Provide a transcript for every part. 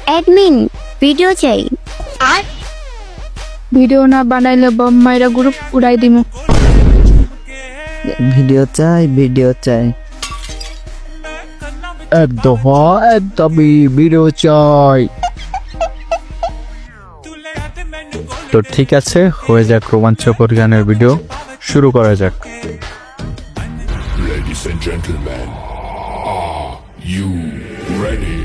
Admin video চাই। আর video না বানাইলে বম মাইরা গ্রুপ উড়াই দিমু। ভিডিও চাই ভিডিও চাই। একদমই ভিডিও চাই। তো ঠিক আছে, হয়ে যাক রোমাঞ্চকর গানের ভিডিও, শুরু করা যাক। Ladies and gentlemen, are you ready?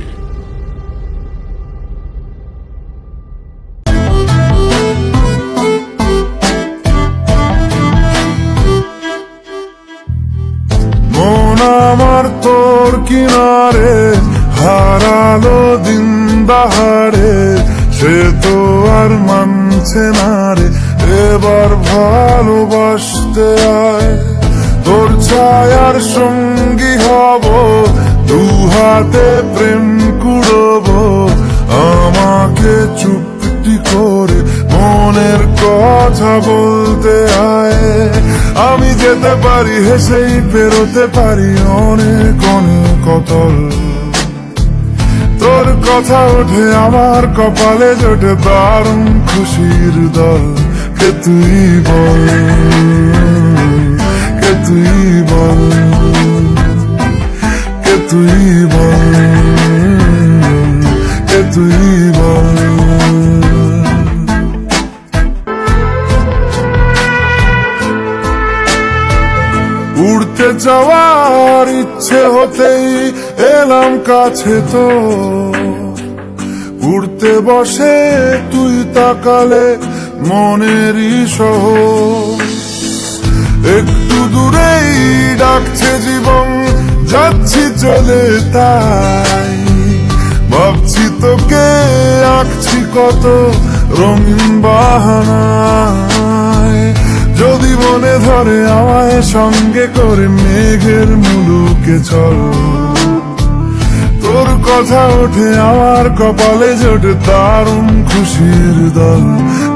মন আমার তোর কিনারে হারালো দিন দাহারে, সে তো আর মানছে না রে, এবার ভালোবাসতে আয়। তোর ছায়ার সঙ্গী হব, দু হাতে প্রেম কুড়ব, আমাকে চুপটি করে মনের কথা বলতে আয়। আমি যেতে পারি হেসেই পেরোতে পারি অনেক অনেক অতল। তোর কথা ওঠে আমার কপালে জোটে দারুণ খুশির দল। কে তুই বল, কে তুই বল, কে তুই বল, কে তুই বল। উড়তে যাওয়ার ইচ্ছে হতেই এলাম কাছে তো, উড়তে বসে তুই তাকালে মনেরই শহর। একটু দূরেই ডাকছে জীবন, যাচ্ছি চলে তাই ভাবছি তোকে আঁকছি কত রঙিন বাহানায়। যদি মনে ধরে আমায় সঙ্গে করে মেঘের মুলুকে চল। তোর কথা ওঠে আমার কপালে জোটে দারুণ খুশির দল।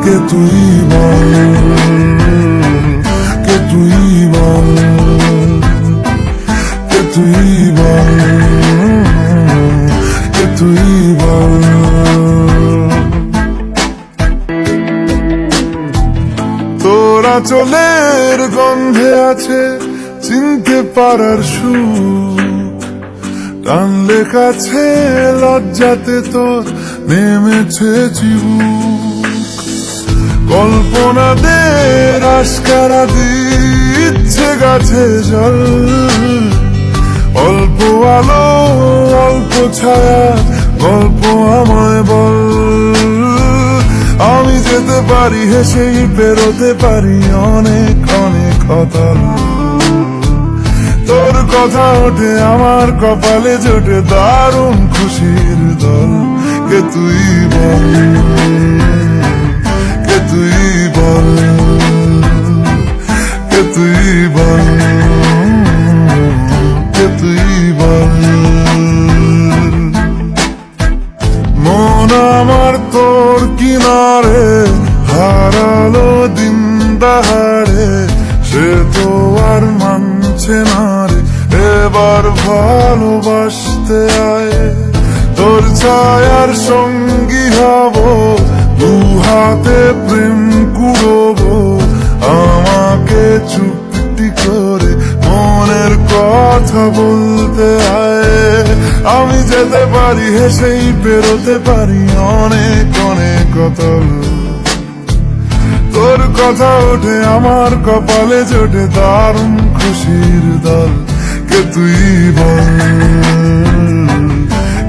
কে তুই বল, কে তুই বল, কে তুই বল, কে তুই বল। তোরা চলের গন্ধে আছে চিনতে পারার সুখ, টানলে কাছে লজ্জাতে তোর নেমেছে চিবুক। কল্পনাদের আশকারা দিচ্ছে গাছে জল, অল্প আলো অল্প ছায়া গল্প আমায় বল। আমি যেতে পারি হেসেই পেরোতে পারি অনেক অনেক অতল। তোর কথা ওঠে আমার কপালে জোটে দারুণ খুশির দল। কে তুই বল, কে তুই বল, কে তুই বল, কে তুই বল। মন আমার তোর কিনারে হারালো দিন দাহারে, সে তো আর মানছে না রে, এবার ভালোবাসতে আয়। তোর ছায়ার সঙ্গী হব, দু হাতে প্রেম কুড়ব, আমাকে চুপটি করে মনের কথা বলতে আয়। আমি যেতে পারি হেসেই পেরোতে পারি অনেক অনেক অতল। তোর কথা ওঠে আমার কপালে জোটে দারুণ খুশির দল। কে তুই বল,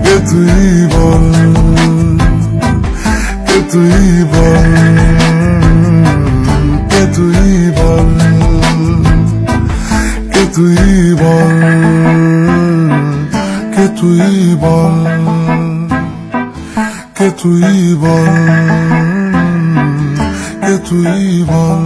কে তুই বল, কে তুই বল, কে তুই বল, কে তুই বল, কে তুই বল, কে তুই বল, কে তুই বল।